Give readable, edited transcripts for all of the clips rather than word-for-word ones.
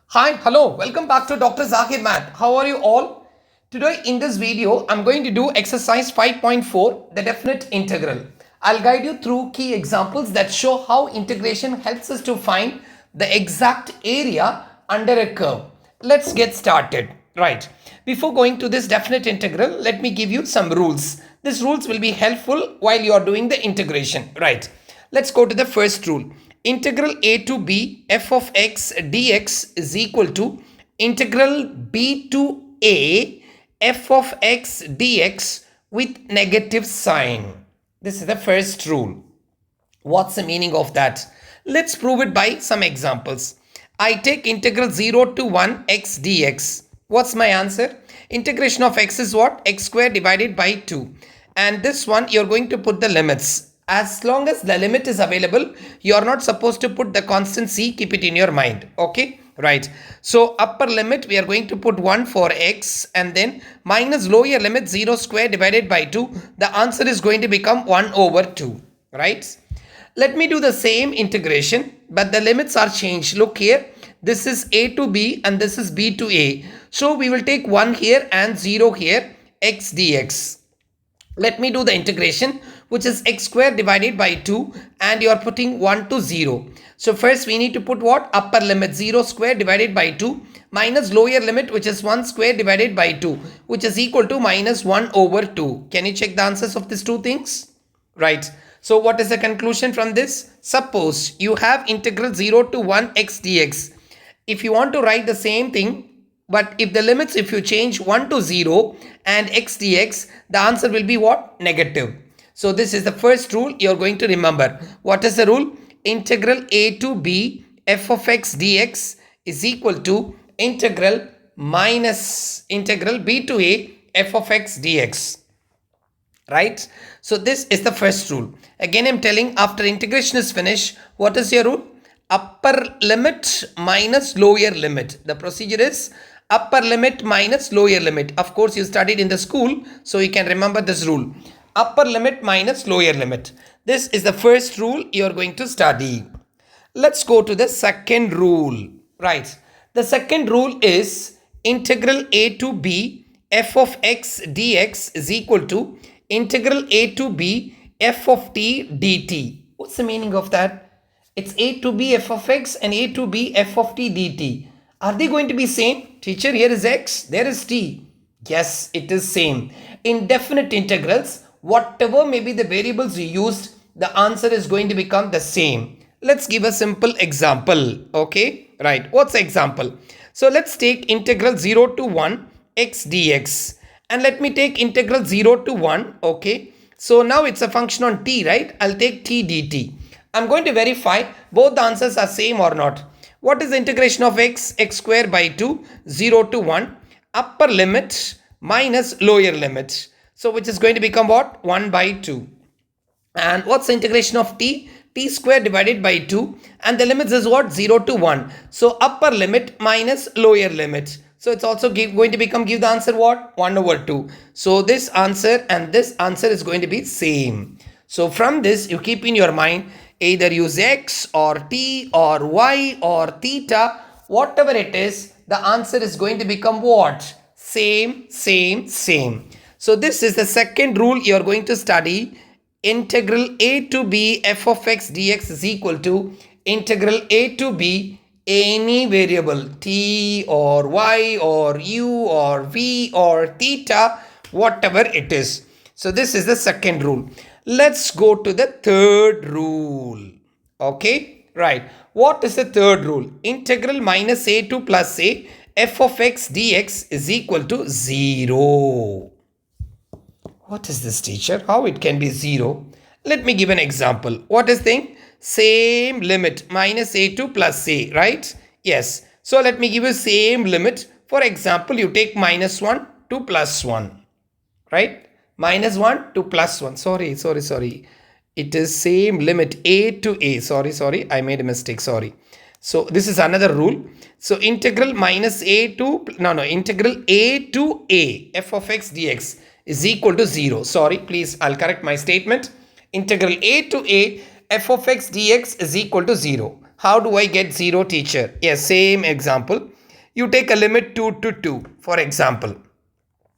Hi, hello, welcome back to Dr. Zahir Math. How are you all? Today in this video, I'm going to do exercise 5.4, the definite integral. I'll guide you through key examples that show how integration helps us to find the exact area under a curve. Let's get started. Right. Before going to this definite integral, let me give you some rules. These rules will be helpful while you are doing the integration. Right. Let's go to the first rule. Integral a to b f of x dx is equal to integral b to a f of x dx with negative sign. This is the first rule. What's the meaning of that? Let's prove it by some examples. I take integral 0 to 1 x dx. What's my answer? Integration of x is what? X squared divided by 2. And this one you're going to put the limits. As long as the limit is available, you are not supposed to put the constant c. Keep it in your mind. Okay? Right. So upper limit we are going to put 1 for x and then minus lower limit 0 square divided by 2. The answer is going to become 1 over 2. Right? Let me do the same integration, but the limits are changed. Look here. This is a to b and this is b to a. So we will take 1 here and 0 here, x dx. Let me do the integration, which is x square divided by 2, and you are putting 1 to 0. So first we need to put what? Upper limit 0 square divided by 2 minus lower limit, which is 1 square divided by 2, which is equal to minus 1 over 2. Can you check the answers of these two things? Right. So what is the conclusion from this? Suppose you have integral 0 to 1 x dx. If you want to write the same thing, but if the limits, if you change 1 to 0 and x dx, the answer will be what? Negative. So this is the first rule you're going to remember. What is the rule? Integral a to b f of x dx is equal to integral minus integral b to a f of x dx. Right? So this is the first rule. Again, I'm telling, after integration is finished, what is your rule? Upper limit minus lower limit. The procedure is upper limit minus lower limit. Of course, you studied in the school, so you can remember this rule. Upper limit minus lower limit. This is the first rule you are going to study. Let's go to the second rule. Right. The second rule is integral a to b f of x dx is equal to integral a to b f of t dt. What's the meaning of that? It's a to b f of x and a to b f of t dt. Are they going to be same? Teacher, here is x, there is t. Yes, it is same. In definite integrals, whatever may be the variables you used, the answer is going to become the same. Let's give a simple example. Okay, right. What's the example? So let's take integral 0 to 1 x dx. And let me take integral 0 to 1. Okay. So now it's a function on t, right? I'll take t dt. I'm going to verify both the answers are same or not. What is the integration of x? X square by 2, 0 to 1. Upper limit minus lower limit. So which is going to become what? 1 by 2. And what's the integration of t? T square divided by 2. And the limits is what? 0 to 1. So upper limit minus lower limit. So it's also going to become, give the answer what? 1 over 2. So this answer and this answer is going to be same. So from this, you keep in your mind, either use x or t or y or theta, whatever it is, the answer is going to become what? Same, same, same. So this is the second rule you are going to study. Integral a to b f of x dx is equal to integral a to b any variable t or y or u or v or theta, whatever it is. So this is the second rule. Let's go to the third rule. Okay, right. What is the third rule? Integral minus a to plus a f of x dx is equal to 0. What is this, teacher? How it can be 0? Let me give an example. What is thing? Same limit minus a to plus a, right? Yes. So let me give you same limit. For example, you take minus 1 to plus 1, right? Minus 1 to plus 1. Sorry. It is same limit a to a. Sorry. I made a mistake. Sorry. So this is another rule. So integral minus a to, integral a to a f of x dx is equal to 0. Sorry, please, I'll correct my statement. Integral a to a f of x dx is equal to 0. How do I get 0, teacher? Yes, same example. You take a limit 2 to 2, for example,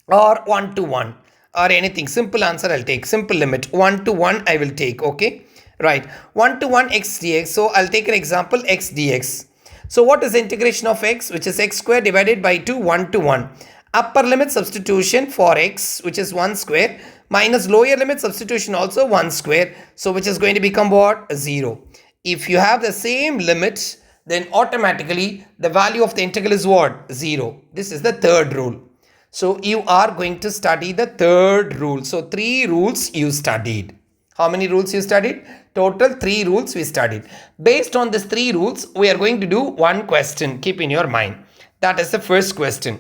or 1 to 1, or anything. Simple answer I'll take. Simple limit 1 to 1 I will take. Okay, right. 1 to 1 x dx. So I'll take an example x dx. So what is the integration of x, which is x square divided by 2, 1 to 1. Upper limit substitution for x, which is 1 square, minus lower limit substitution also 1 square. So which is going to become what? 0. If you have the same limit, then automatically the value of the integral is what? 0. This is the third rule. So you are going to study the third rule. So 3 rules you studied. How many rules you studied? Total 3 rules we studied. Based on these 3 rules, we are going to do one question. Keep in your mind. That is the first question.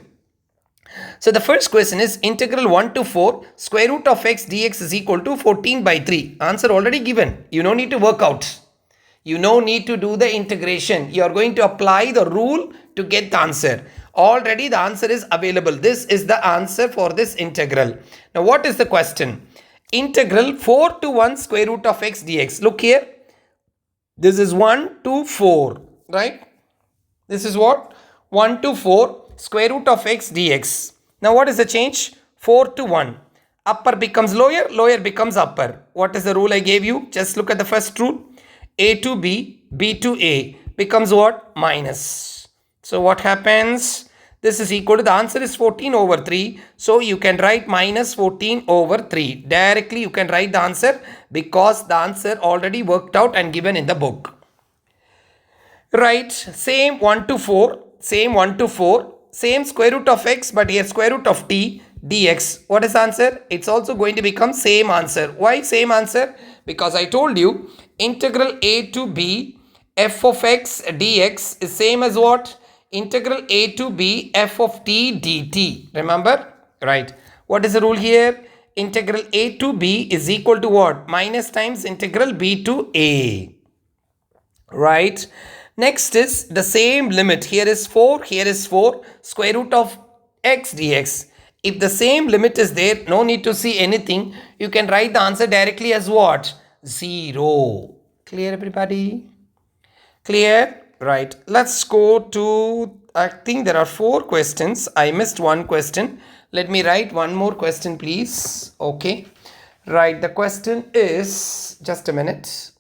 So the first question is integral 1 to 4 square root of x dx is equal to 14 by 3. Answer already given. You don't need to work out. You no need to do the integration. You are going to apply the rule to get the answer. Already the answer is available. This is the answer for this integral. Now what is the question? Integral 4 to 1 square root of x dx. Look here. This is 1 to 4. Right? This is what? 1 to 4 square root of x dx. Now what is the change? 4 to 1. Upper becomes lower. Lower becomes upper. What is the rule I gave you? Just look at the first rule. A to B, B to A becomes what? Minus. So what happens? This is equal to, the answer is 14 over 3. So you can write minus 14 over 3. Directly you can write the answer because the answer already worked out and given in the book. Right. Same 1 to 4. Same 1 to 4. Same square root of x, but here square root of t dx. What is the answer? It's also going to become same answer. Why same answer? Because I told you integral a to b f of x dx is same as what? Integral a to b f of t dt. Remember? Right. What is the rule here? Integral a to b is equal to what? Minus times integral b to a. Right. Next is the same limit. Here is 4. Here is 4. Square root of x dx. If the same limit is there, no need to see anything. You can write the answer directly as what? 0. Clear everybody? Clear? Right. Let's go to, I think there are 4 questions. I missed one question. Let me write one more question, please. Okay. Right. The question is, just a minute.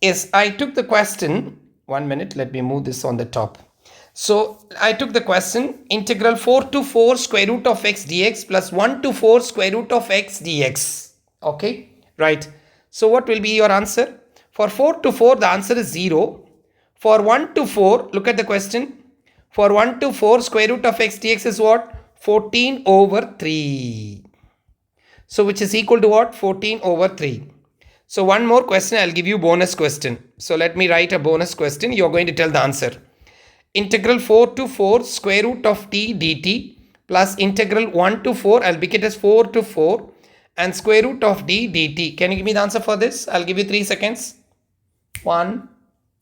Yes, I took the question. 1 minute. Let me move this on the top. So I took the question integral 4 to 4 square root of x dx plus 1 to 4 square root of x dx. Okay. Right. So what will be your answer? For 4 to 4, the answer is 0. For 1 to 4, look at the question. For 1 to 4, square root of x dx is what? 14 over 3. So which is equal to what? 14 over 3. So one more question, I'll give you bonus question. So let me write a bonus question. You're going to tell the answer. Integral 4 to 4 square root of t dt plus integral 1 to 4, I'll make it as 4 to 4 and square root of d dt. Can you give me the answer for this? I'll give you 3 seconds. 1,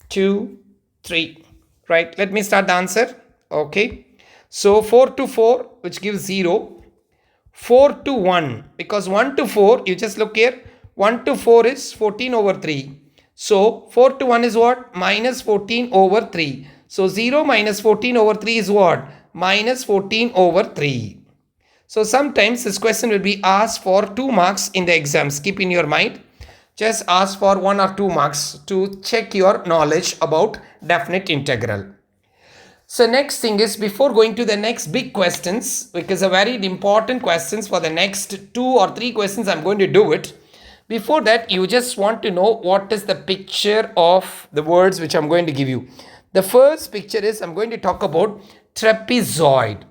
2, 3. Right. Let me start the answer. Okay. So 4 to 4, which gives 0. 4 to 1, because 1 to 4, you just look here. 1 to 4 is 14 over 3. So 4 to 1 is what? Minus 14 over 3. So 0 minus 14 over 3 is what? Minus 14 over 3. So sometimes this question will be asked for 2 marks in the exams. Keep in your mind. Just ask for 1 or 2 marks to check your knowledge about definite integral. So next thing is, before going to the next big questions, because are very important questions for the next 2 or 3 questions, I'm going to do it. Before that, you just want to know what is the picture of the words which I'm going to give you. The first picture is, I'm going to talk about trapezoid.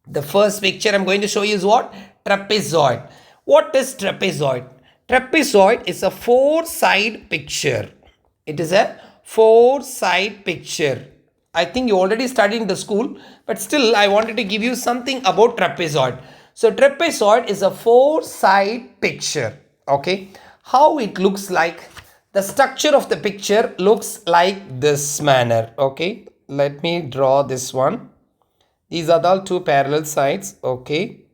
The first picture I'm going to show you is what? Trapezoid. What is trapezoid? Trapezoid is a 4-side picture. It is a 4-side picture. I think you already studied in the school, but still I wanted to give you something about trapezoid. So trapezoid is a 4-side picture. Okay. How it looks like? The structure of the picture looks like this manner. Okay. Let me draw this one. These are the 2 parallel sides. Okay.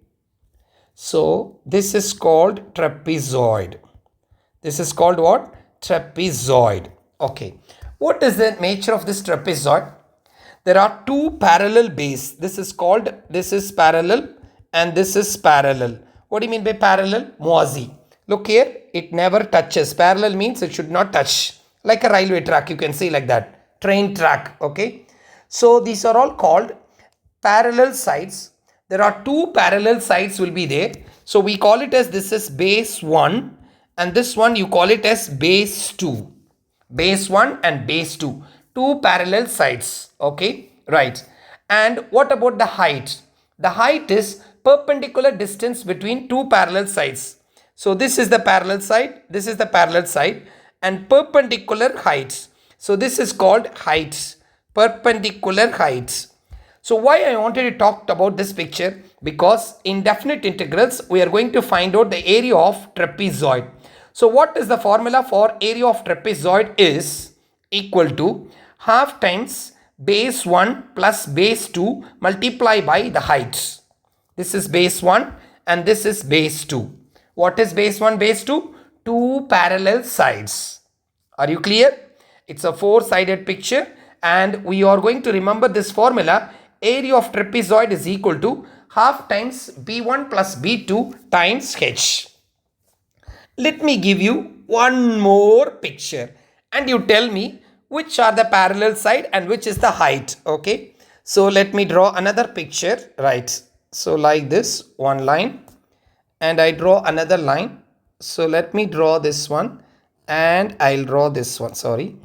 So this is called trapezoid. This is called what? Trapezoid. Okay. What is the nature of this trapezoid? there are two parallel bases. This is called, this is parallel and this is parallel. What do you mean by parallel? Moazi. Look here, it never touches. Parallel means it should not touch. Like a railway track, you can see like that. Train track, okay. So these are all called parallel sides. There are two parallel sides will be there. So we call it as, this is base 1 and this one you call it as base 2. Base 1 and base 2. Two parallel sides, okay, right. And what about the height? The height is perpendicular distance between two parallel sides. So this is the parallel side, this is the parallel side, and perpendicular heights. So this is called heights, perpendicular heights. So why I wanted to talk about this picture? Because in definite integrals, we are going to find out the area of trapezoid. So what is the formula for area of trapezoid? Is equal to half times base 1 plus base 2 multiply by the height. This is base 1 and this is base 2. What is base 1, base 2? Two parallel sides. Are you clear? It's a four-sided picture and we are going to remember this formula. Area of trapezoid is equal to half times B1 plus B2 times H. Let me give you one more picture and you tell me which are the parallel side and which is the height, okay. So let me draw another picture, right. So like this, one line, and I draw another line. So let me draw this one and I'll draw this one. Sorry,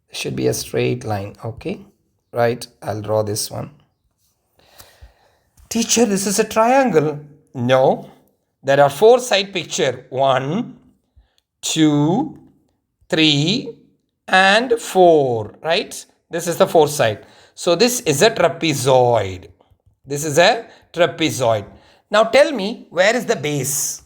it should be a straight line, okay, right. I'll draw this one. Teacher, this is a triangle. No, there are four side picture. 1, 2, 3 and 4, right? This is the fourth side. So this is a trapezoid. This is a trapezoid. Now tell me, where is the base?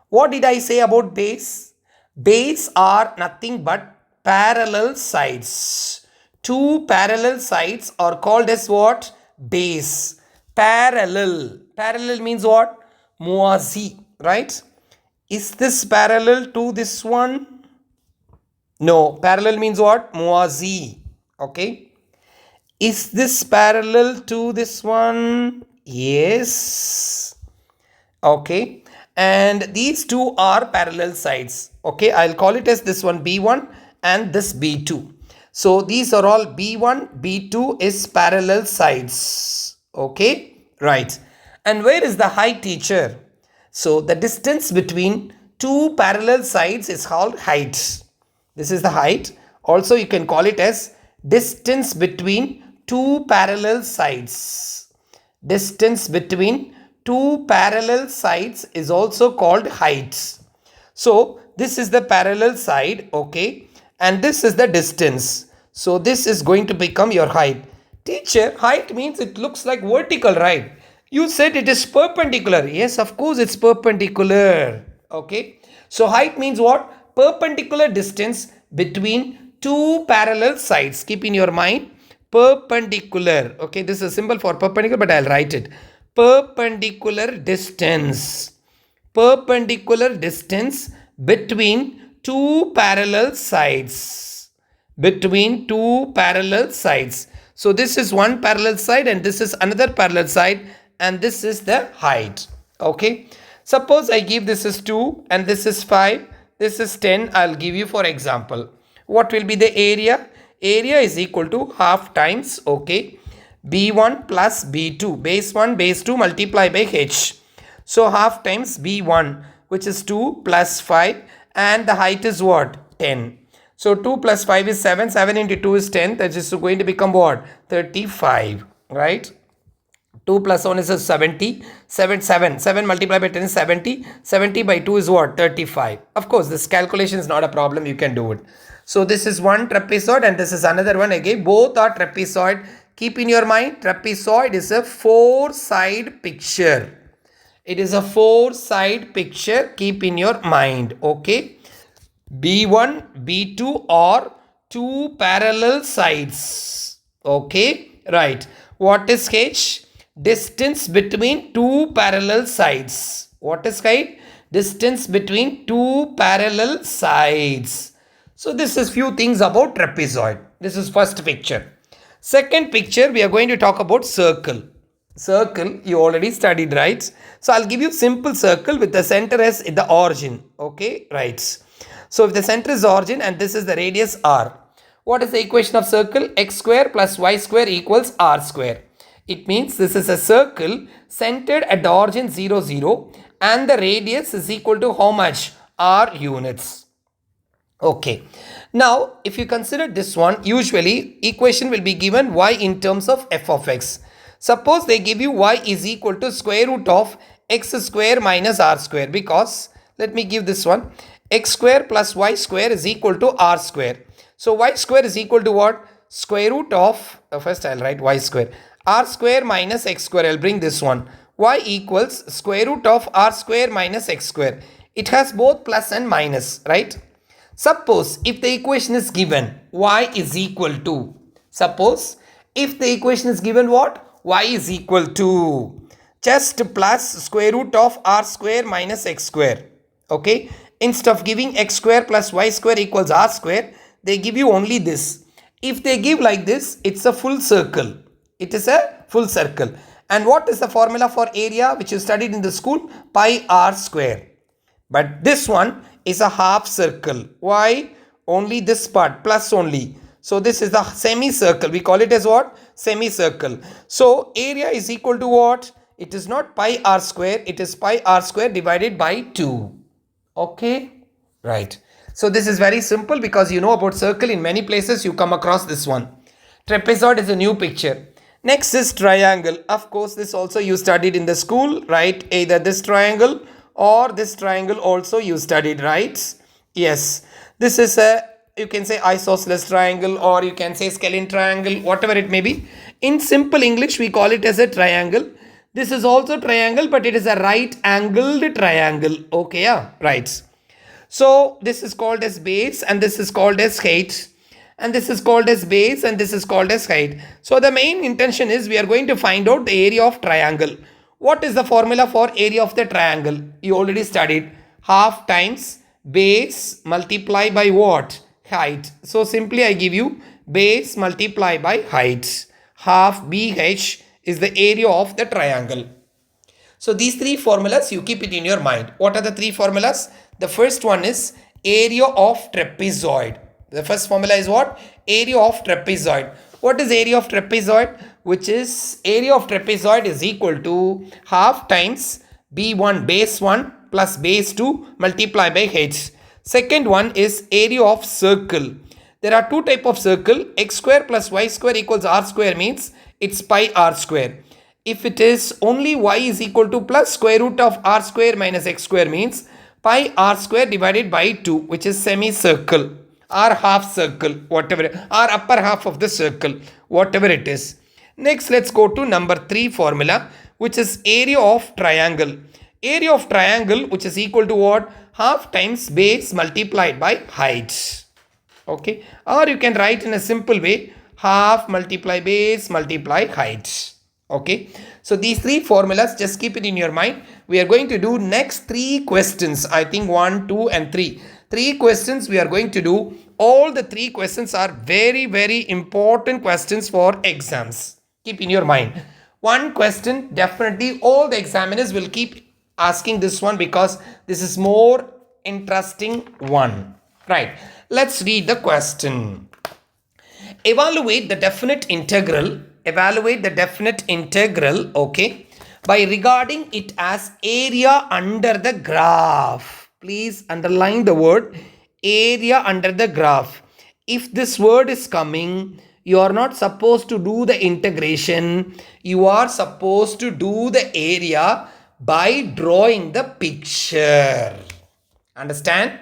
What did I say about base? Base are nothing but parallel sides. Two parallel sides are called as what? Base. Parallel. Parallel means what? Muazi, right? Is this parallel to this one? No, parallel means what? Muazi. Okay. Is this parallel to this one? Yes. Okay. And these two are parallel sides. Okay. I'll call it as this one B1 and this B2. So these are all B1, B2 is parallel sides. Okay. Right. And where is the height, teacher? So the distance between two parallel sides is called height. This is the height. Also you can call it as distance between two parallel sides. Distance between two parallel sides is also called height. So this is the parallel side, okay, and this is the distance. So this is going to become your height. Teacher, height means it looks like vertical, right? You said it is perpendicular. Yes, of course it's perpendicular. Okay. So height means what? Perpendicular distance between two parallel sides. Keep in your mind, perpendicular. Okay, this is a symbol for perpendicular, but I'll write it. Perpendicular distance. Perpendicular distance between two parallel sides. Between two parallel sides. So this is one parallel side and this is another parallel side and this is the height. Okay. Suppose I give this is 2 and this is 5. This is 10. I'll give you for example. What will be the area? Area is equal to half times, okay, B1 plus B2. Base 1, base 2 multiply by H. So half times B1, which is 2 plus 5 and the height is what? 10. So 2 plus 5 is 7. 7 into 2 is 10. That is going to become what? 35, right? 2 plus 1 is a 70. 7 multiplied by 10 is 70. 70 by 2 is what? 35. Of course, this calculation is not a problem. You can do it. So this is one trapezoid and this is another one again. Both are trapezoid. Keep in your mind, trapezoid is a four-side picture. It is a four-side picture. Keep in your mind. Okay. B1, B2 are two parallel sides. Okay. Right. What is H? Distance between two parallel sides. What is height? Distance between two parallel sides. So this is few things about trapezoid. This is first picture. Second picture, we are going to talk about circle. Circle, you already studied, right? So I'll give you simple circle with the center as the origin. Okay, right. So if the center is origin and this is the radius r, what is the equation of circle? X square plus y square equals r square. It means this is a circle centered at the origin 0, 0 and the radius is equal to how much? R units. Okay. Now, if you consider this one, usually equation will be given y in terms of f of x. Suppose they give you y is equal to square root of x square minus r square, because let me give this one, x square plus y square is equal to r square. So y square is equal to what? Square root of, first I'll write y square, r square minus x square. I'll bring this one. Y equals square root of r square minus x square. It has both plus and minus, right? Suppose if the equation is given y is equal to, suppose if the equation is given what? Y is equal to just plus square root of r square minus x square. Okay, instead of giving x square plus y square equals r square, they give you only this. If they give like this, it's a full circle. It is a full circle. And what is the formula for area which you studied in the school? Pi r square. But this one is a half circle. Why? Only this part, plus only. So this is the semicircle. We call it as what? Semicircle. So area is equal to what? It is not pi r square. It is pi r square divided by 2. Okay? Right. So this is very simple because you know about circle. In many places you come across this one. Trapezoid is a new picture. Next is triangle. Of course, this also you studied in the school, right? Either this triangle or this triangle also you studied, right? Yes. This is a, you can say isosceles triangle, or you can say scalene triangle, whatever it may be. In simple English, we call it as a triangle. This is also triangle, but it is a right angled triangle. Okay, yeah, right. So this is called as base and this is called as height. And this is called as base and this is called as height. So the main intention is we are going to find out the area of triangle. What is the formula for area of the triangle? You already studied. Half times base multiply by what? Height. So simply I give you base multiply by height. Half BH is the area of the triangle. So these three formulas you keep it in your mind. What are the three formulas? The first one is area of trapezoid. The first formula is what? Area of trapezoid. What is area of trapezoid? Which is area of trapezoid is equal to half times B1 base 1 plus base 2 multiply by h. Second one is area of circle. There are two type of circle. X square plus y square equals r square means it's pi r square. If it is only y is equal to plus square root of r square minus x square means pi r square divided by 2, which is semicircle or half circle, whatever, or upper half of the circle, whatever it is. Next, let's go to number 3 formula, which is area of triangle. Area of triangle, which is equal to what? Half times base multiplied by height. Okay, or you can write in a simple way, half multiply base multiply height. Okay, so these three formulas, just keep it in your mind. We are going to do next 3 questions. I think 1, 2 and 3. 3 questions we are going to do. All the 3 questions are very, very important questions for exams. Keep in your mind. One question, definitely all the examiners will keep asking this one because this is more interesting one. Right. Let's read the question. Evaluate the definite integral. Evaluate the definite integral, okay, by regarding it as area under the graph. Please underline the word area under the graph. If this word is coming, you are not supposed to do the integration. You are supposed to do the area by drawing the picture. Understand?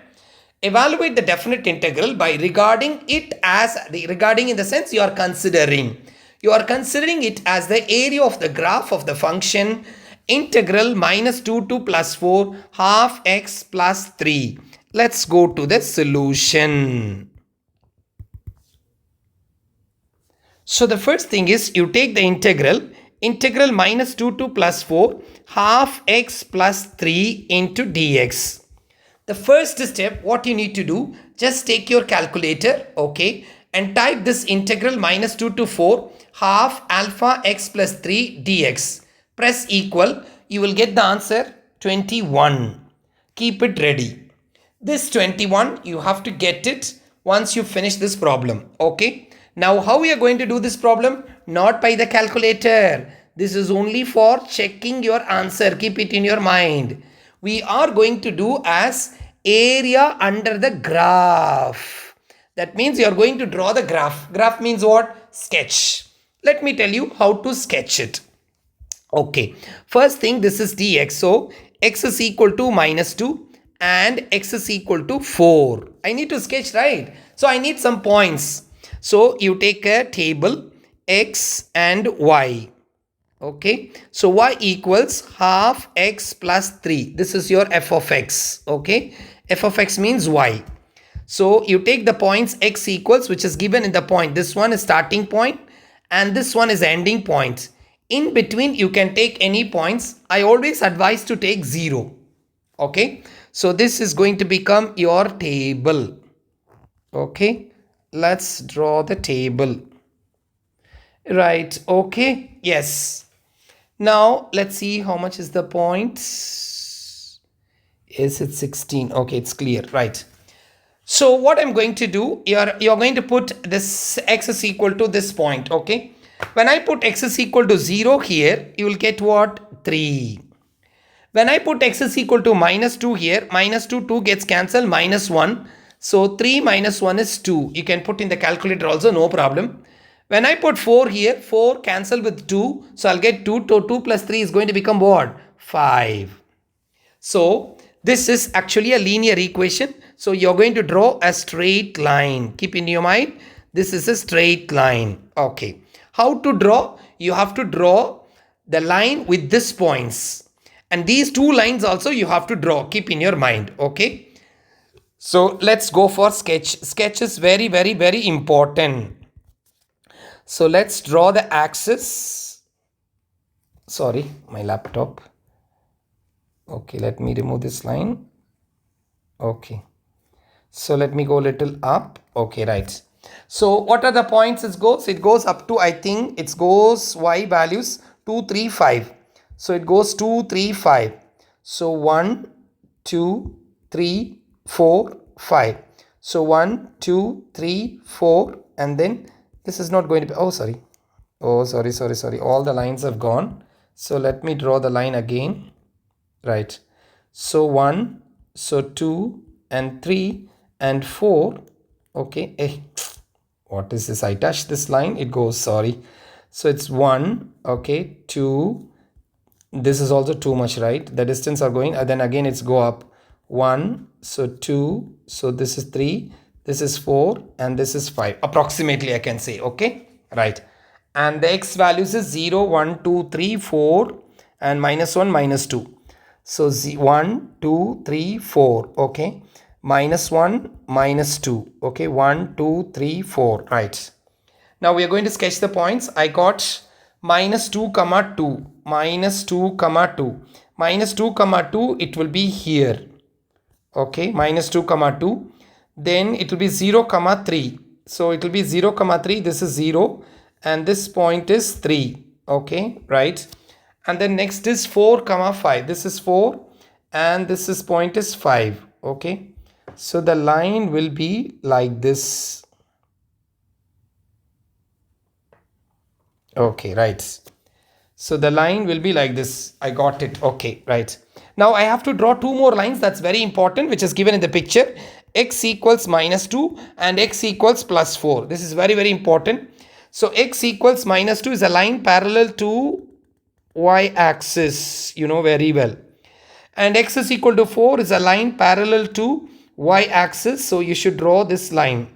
Evaluate the definite integral by regarding it as, regarding in the sense you are considering. You are considering it as the area of the graph of the function integral minus 2 to plus 4 half x plus 3. Let's go to the solution. So the first thing is you take the integral minus 2 to plus 4 half x plus 3 into dx. The first step, what you need to do, just take your calculator, okay, and type this integral minus 2 to 4 half alpha x plus 3 dx. Press equal. You will get the answer 21. Keep it ready. This 21, you have to get it once you finish this problem. Okay. Now how we are going to do this problem? Not by the calculator. This is only for checking your answer. Keep it in your mind. We are going to do as area under the graph. That means you are going to draw the graph. Graph means what? Sketch. Let me tell you how to sketch it. Okay. First thing, this is dx. So x is equal to minus 2 and x is equal to 4. I need to sketch, right? So I need some points. So you take a table x and y. Okay, so y equals half x plus 3. This is your f of x. Okay, f of x means y. So you take the points x equals, which is given in the point. This one is starting point and this one is ending point. In between you can take any points. I always advise to take 0. Okay, so this is going to become your table. Okay, let's draw the table. Right, okay, yes. Now let's see how much is the points. Is it 16? Okay, it's clear, right? So what I'm going to do, you're going to put this x is equal to this point. Okay, when I put x is equal to 0 here, you will get what? 3. When I put x is equal to minus 2 here, minus 2 gets cancelled, minus 1. So 3 minus 1 is 2. You can put in the calculator also, no problem. When I put 4 here, 4 cancel with 2. So I'll get 2. So 2 plus 3 is going to become what? 5. So this is actually a linear equation. So you're going to draw a straight line. Keep in your mind, this is a straight line. Okay. How to draw? You have to draw the line with these points. And these two lines also you have to draw. Keep in your mind. Okay. So let's go for sketch. Sketch is very, very, very important. So let's draw the axis. Sorry, my laptop. Okay, let me remove this line. Okay. So let me go a little up. Okay, right. So what are the points it goes? It goes up to, I think it goes y values 2, 3, 5. So it goes 2, 3, 5. So 1, 2, 3, 4, 5. So 1, 2, 3, 4 and then this is not going to be, oh sorry, all the lines have gone. So let me draw the line again. Right, so 1, so 2 and 3 and 4. Okay, what is this? I touched this line, it goes, sorry. So it's 1, okay, 2, this is also too much, right? The distance are going and then again it's go up. 1, so 2, so this is 3, this is 4 and this is 5 approximately, I can say. Okay, right. And the x values is 0, 1, 2, 3, 4 and minus 1, minus 2. So 1, 2, 3, 4. Okay, minus 1, minus 2. Okay, 1, 2, 3, 4. Right. Now we are going to sketch the points. I got minus 2 comma 2, minus 2 comma 2, minus 2 comma 2. It will be here. Okay, minus 2 comma 2. Then it will be 0 comma 3. So it will be 0 comma 3. This is 0 and this point is 3. Okay, right. And then next is 4 comma 5. This is 4 and this is point is 5. Okay, so the line will be like this. Okay, right. So the line will be like this. I got it. Okay, right. Now I have to draw two more lines. That's very important, which is given in the picture. X equals minus 2 and x equals plus 4. This is very, very important. So x equals minus 2 is a line parallel to y-axis, you know very well. And x is equal to 4 is a line parallel to y-axis. So you should draw this line.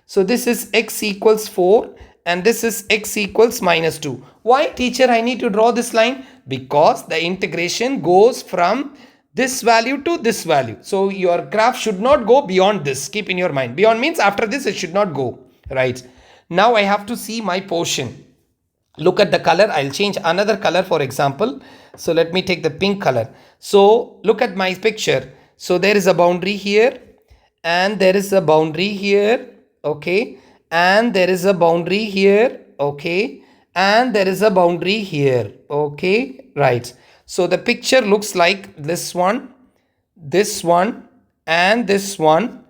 So this is x equals 4 and this is x equals minus 2. Why, teacher, I need to draw this line? Because the integration goes from this value to this value. So your graph should not go beyond this. Keep in your mind. Beyond means after this it should not go. Right. Now I have to see my portion. Look at the color. I'll change another color, for example. So let me take the pink color. So look at my picture. So there is a boundary here and there is a boundary here. Okay. and there is a boundary here, okay, and there is a boundary here, okay, right. So the picture looks like this one, and this one,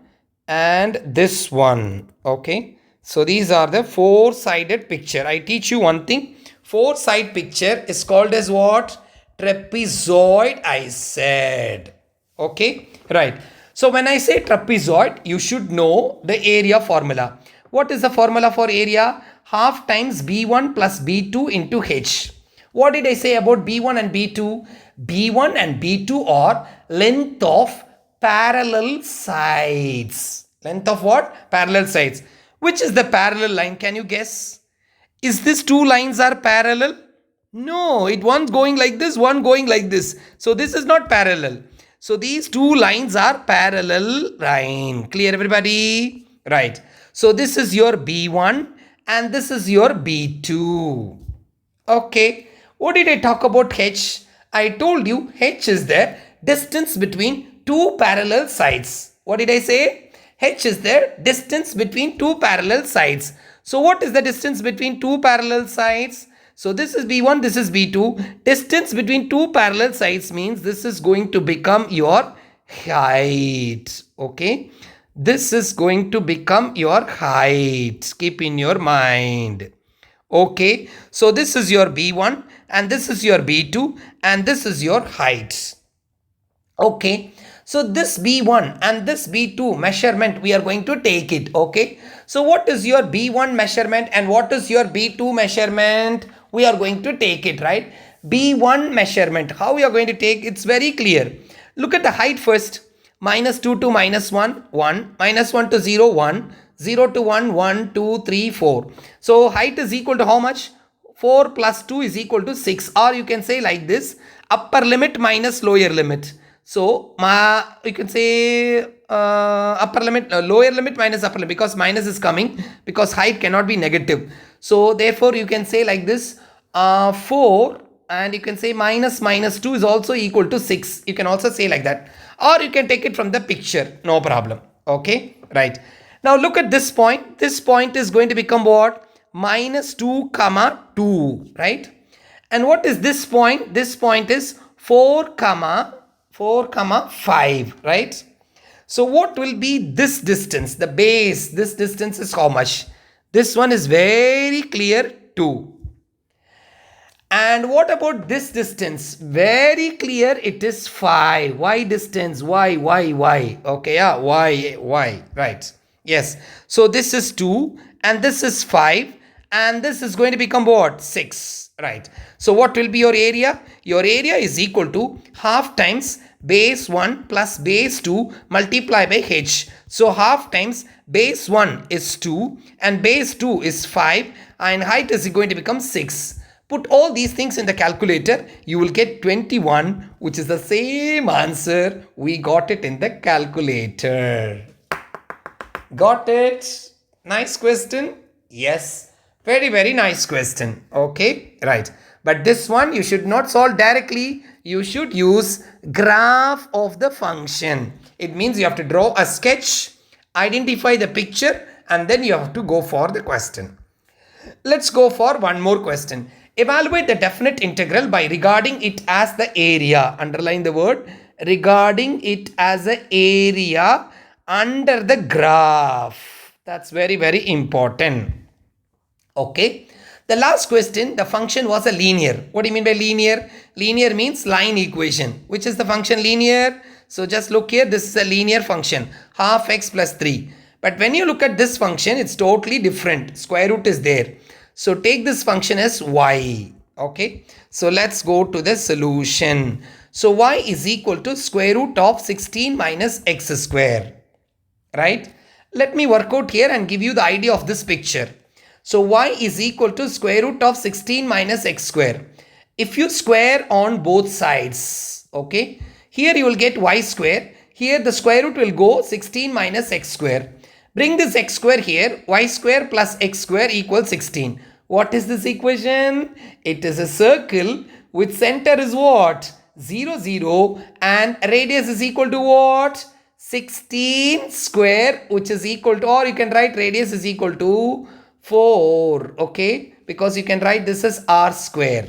and this one, okay. So these are the four-sided picture. I teach you one thing. Four-side picture is called as what? Trapezoid, I said. Okay, right. So when I say trapezoid, you should know the area formula. What is the formula for area? Half times B1 plus B2 into H. What did I say about B1 and B2? B1 and B2 are length of parallel sides. Length of what? Parallel sides. Which is the parallel line? Can you guess? Is this two lines are parallel? No, it one's going like this, one going like this. So this is not parallel. So these two lines are parallel line. Clear everybody? Right. So this is your B1 and this is your B2. Okay. What did I talk about H? I told you H is the distance between two parallel sides. What did I say? H is the distance between two parallel sides. So what is the distance between two parallel sides? So this is B1, this is B2. Distance between two parallel sides means this is going to become your height. Okay. This is going to become your height. Keep in your mind. Okay. So this is your B1 and this is your B2 and this is your height. Okay. So this B1 and this B2 measurement, we are going to take it. Okay. So what is your B1 measurement and what is your B2 measurement? We are going to take it, right? B1 measurement. How we are going to take? It's very clear. Look at the height first. -2 to -1, 1. -1 to 0, 1. 0 to 1, 1, 2, 3, 4. So height is equal to how much? 4 plus 2 is equal to 6. Or you can say like this. Upper limit minus lower limit. So you can say upper limit, lower limit minus upper limit, because minus is coming because height cannot be negative. So therefore you can say like this, 4, and you can say minus 2 is also equal to 6. You can also say like that, or you can take it from the picture, no problem. Okay, right. Now look at this point. This point is going to become what? -2, 2, right? And what is this point? This point is 4, 5, right? So what will be this distance? The base, this distance is how much? This one is very clear, 2. And what about this distance? Very clear, it is 5. Y distance, y. Okay, yeah, y, right. Yes. So this is 2 and this is 5 and this is going to become what? 6, right? So what will be your area? Your area is equal to half times base 1 plus base 2 multiply by h. So half times base 1 is 2 and base 2 is 5 and height is going to become 6. Put all these things in the calculator, you will get 21, which is the same answer. We got it in the calculator. Got it? Nice question? Yes. Very, very nice question. Okay, right. But this one you should not solve directly. You should use graph of the function. It means you have to draw a sketch, identify the picture, and then you have to go for the question. Let's go for one more question. Evaluate the definite integral by regarding it as the area. Underline the word regarding it as an area under the graph. That's very, very important. Okay. The last question, the function was a linear. What do you mean by linear? Linear means line equation. Which is the function linear? So just look here. This is a linear function. Half x plus 3. But when you look at this function, it's totally different. Square root is there. So take this function as y. Okay. So let's go to the solution. So y is equal to square root of 16 minus x square. Right. Let me work out here and give you the idea of this picture. So y is equal to square root of 16 minus x square. If you square on both sides, okay, here you will get y square. Here the square root will go 16 minus x square. Bring this x square here, y square plus x square equals 16. What is this equation? It is a circle with center is what? 0, 0 and radius is equal to what? 16 square, which is equal to, or you can write radius is equal to 4. Okay, because you can write this as r square.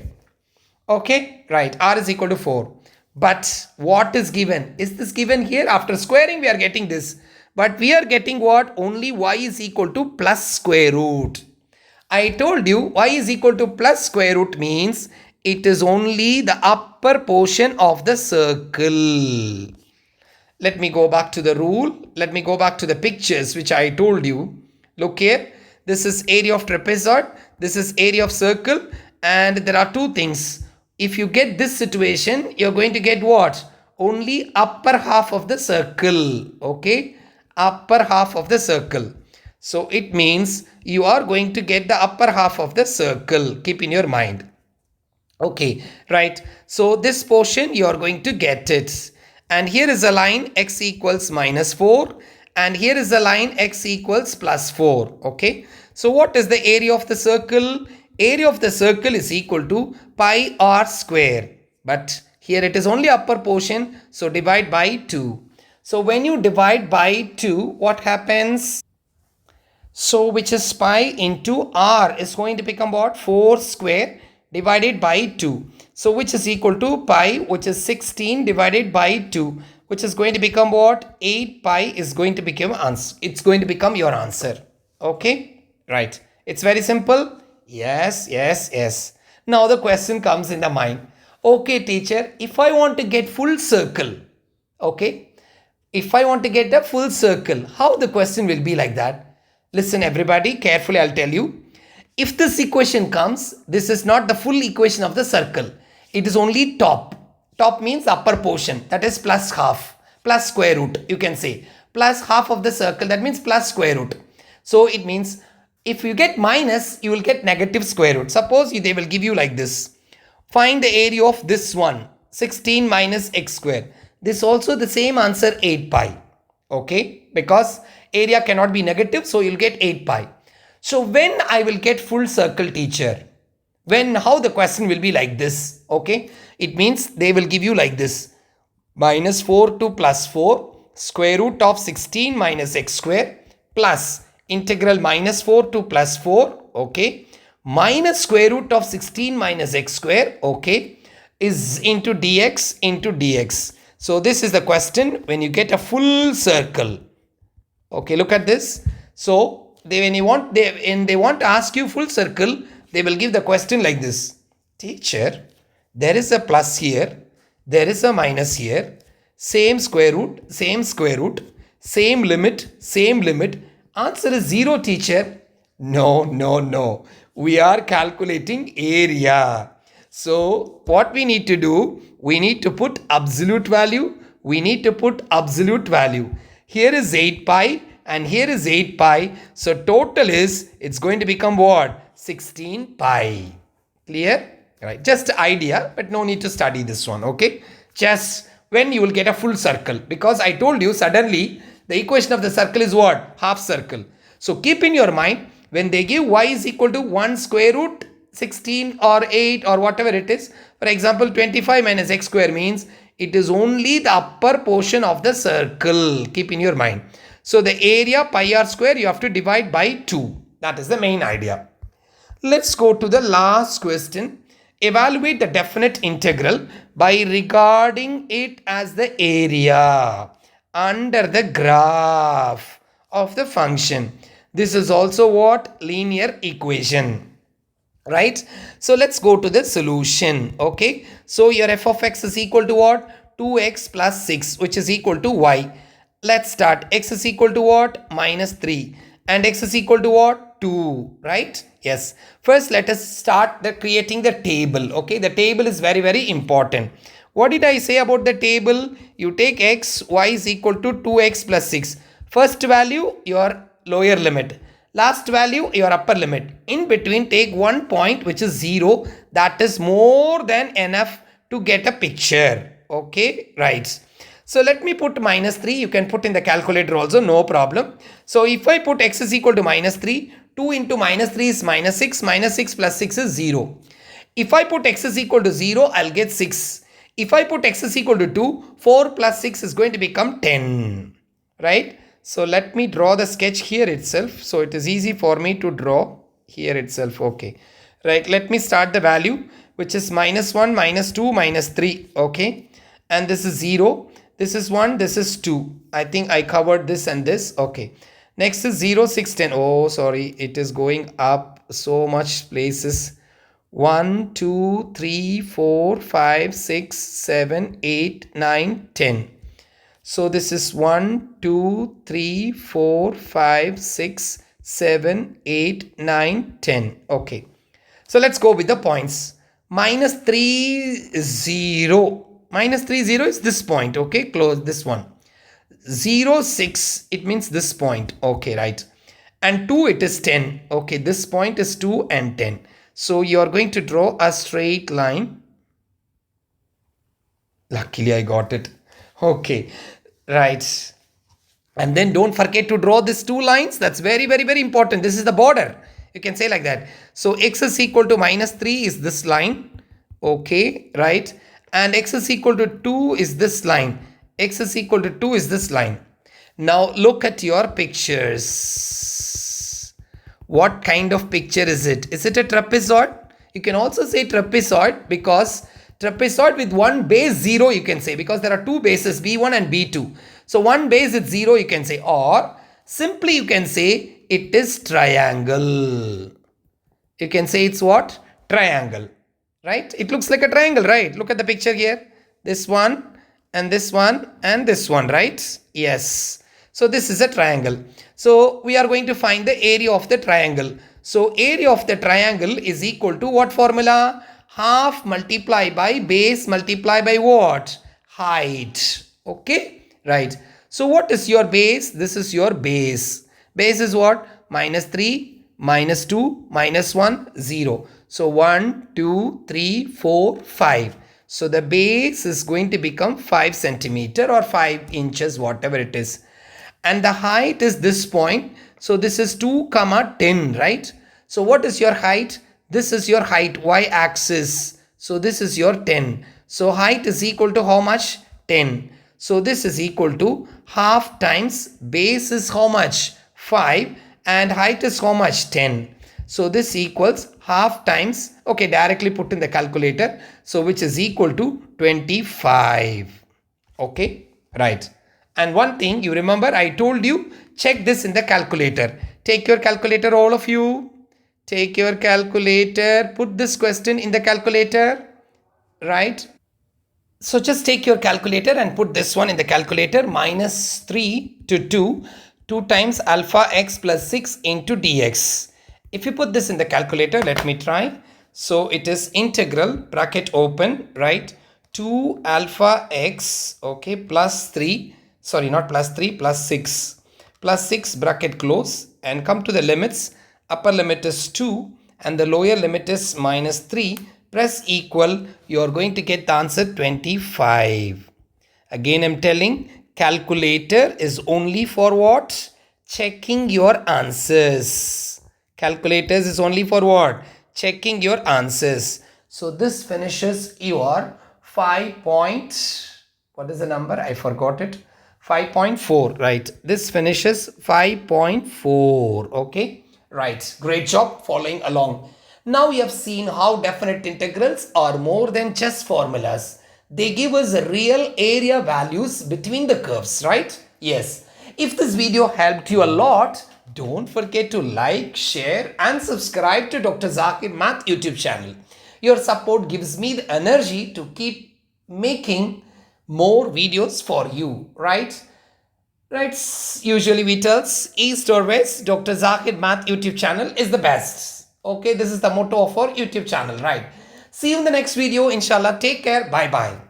Okay, right, r is equal to 4. But what is given? Is this given here? After squaring, we are getting this. But we are getting what? Only y is equal to plus square root. I told you y is equal to plus square root means it is only the upper portion of the circle. Let me go back to the rule. Let me go back to the pictures which I told you. Look here. This is area of trapezoid. This is area of circle. And there are two things. If you get this situation, you're going to get what? Only upper half of the circle. Okay? Upper half of the circle. So it means you are going to get the upper half of the circle. Keep in your mind. Okay, right. So this portion you are going to get it. And here is a line x equals minus 4. And here is a line x equals plus 4. Okay. So what is the area of the circle? Area of the circle is equal to pi r square. But here it is only upper portion. So divide by 2. So when you divide by 2, what happens? So which is pi into r is going to become what? 4 square divided by 2. So which is equal to pi, which is 16 divided by 2, which is going to become what? 8 pi is going to become answer. It's going to become your answer. Okay, right. It's very simple. Yes, yes, yes. Now the question comes in the mind. Okay, teacher, if I want to get full circle, okay, if I want to get a full circle, how the question will be like that? Listen everybody, carefully I'll tell you. If this equation comes, this is not the full equation of the circle. It is only top. Top means upper portion, that is plus half, plus square root, you can say. Plus half of the circle, that means plus square root. So it means if you get minus, you will get negative square root. Suppose they will give you like this. Find the area of this one, 16 minus x square. This also the same answer, 8 pi. Okay, because area cannot be negative, so you'll get 8 pi. So when I will get full circle, teacher, how the question will be like this, okay? It means they will give you like this. Minus 4 to plus 4, square root of 16 minus x square, plus integral minus 4 to plus 4, okay? Minus square root of 16 minus x square, okay? Is into dx. So this is the question when you get a full circle. Okay, look at this. So when they want to ask you full circle, they will give the question like this. Teacher, there is a plus here, there is a minus here, same square root, same limit. Answer is 0, teacher. No. We are calculating area. So what we need to do, we need to put absolute value. Here is 8 pi and here is 8 pi. So total is, it's going to become what? 16 pi. Clear? Right. Just idea, but no need to study this one. Okay. Just when you will get a full circle. Because I told you suddenly the equation of the circle is what? Half circle. So keep in your mind, when they give y is equal to 1 square root 16 or 8 or whatever it is. For example, 25 minus x square means it is only the upper portion of the circle. Keep in your mind. So the area pi r square you have to divide by 2. That is the main idea. Let's go to the last question. Evaluate the definite integral by regarding it as the area under the graph of the function. This is also what? Linear equation. Right? So let's go to the solution. Okay. So your f of x is equal to what? 2x plus 6, which is equal to y. Let's start. X is equal to what? Minus 3. And x is equal to what? 2. Right? Yes. First, let us start creating the table. Okay. The table is very, very important. What did I say about the table? You take x, y is equal to 2x plus 6. First value, your lower limit. Last value, your upper limit. In between, take one point which is 0. That is more than enough to get a picture. Okay, right. So let me put minus 3. You can put in the calculator also, no problem. So if I put x is equal to minus 3, 2 into minus 3 is minus 6. Minus 6 plus 6 is 0. If I put x is equal to 0, I'll get 6. If I put x is equal to 2, 4 plus 6 is going to become 10. right? So let me draw the sketch here itself. So it is easy for me to draw here itself. Okay, right. Let me start the value, which is -1, -2, -3. Okay, and this is 0. This is 1. This is 2. I think I covered this and this. Okay. Next is 0, 6, 10. Oh, sorry. It is going up so much places. 1, 2, 3, 4, 5, 6, 7, 8, 9, 10. So this is 1, 2, 3, 4, 5, 6, 7, 8, 9, 10. Okay. So let's go with the points. -3, 0. -3, 0 is this point. Okay. Close this one. 0, 6. It means this point. Okay. Right. And 2, it is 10. Okay. This point is 2 and 10. So you are going to draw a straight line. Luckily, I got it. Okay. Right. And then don't forget to draw these two lines. That's very, very, very important. This is the border. You can say like that. So x is equal to -3 is this line. Okay, right. And x is equal to 2 is this line. X is equal to 2 is this line. Now look at your pictures. What kind of picture is it? Is it a trapezoid? You can also say trapezoid because trapezoid with one base 0 you can say, because there are two bases B1 and B2. So one base is 0 you can say, or simply you can say it is triangle. You can say it's what? Triangle, right? It looks like a triangle, right? Look at the picture here. This one and this one and this one, right? Yes. So this is a triangle. So we are going to find the area of the triangle. So area of the triangle is equal to what formula? Half multiplied by base multiplied by what? Height. Okay, right. So what is your base? This is your base. Base is what? -3, -2, -1, 0. So 1, 2, 3, 4, 5. So the base is going to become 5 centimeter or 5 inches, whatever it is. And the height is this point. So this is 2, 10, right? So what is your height? This is your height, y-axis. So this is your 10. So height is equal to how much? 10. So this is equal to half times base is how much? 5 and height is how much? 10. So this equals half times, okay, directly put in the calculator. So which is equal to 25. Okay, right. And one thing you remember, I told you, check this in the calculator. Take your calculator, all of you. Take your calculator, put this question in the calculator, right? So just take your calculator and put this one in the calculator. -3 to 2, 2 times alpha x plus 6 into dx. If you put this in the calculator, let me try. So it is integral, bracket open, right? 2 alpha x, okay, plus 3. Sorry, not plus 3, plus 6. Plus 6 bracket close and come to the limits. Upper limit is 2 and the lower limit is -3. Press equal. You are going to get the answer 25. Again, I'm telling, calculator is only for what? Checking your answers. Calculators is only for what? Checking your answers. So this finishes your 5 point. What is the number? I forgot it. 5.4, right? This finishes 5.4. Okay, right. Great job following along. Now we have seen how definite integrals are more than just formulas. They give us real area values between the curves, right? Yes. If this video helped you a lot, don't forget to like, share and subscribe to Dr. Zahir Math YouTube channel. Your support gives me the energy to keep making more videos for you, right? Right, usually we tell east or west, Dr. Zahir Math YouTube channel is the best. Okay, this is the motto of our YouTube channel, right? See you in the next video, inshallah. Take care. Bye-bye.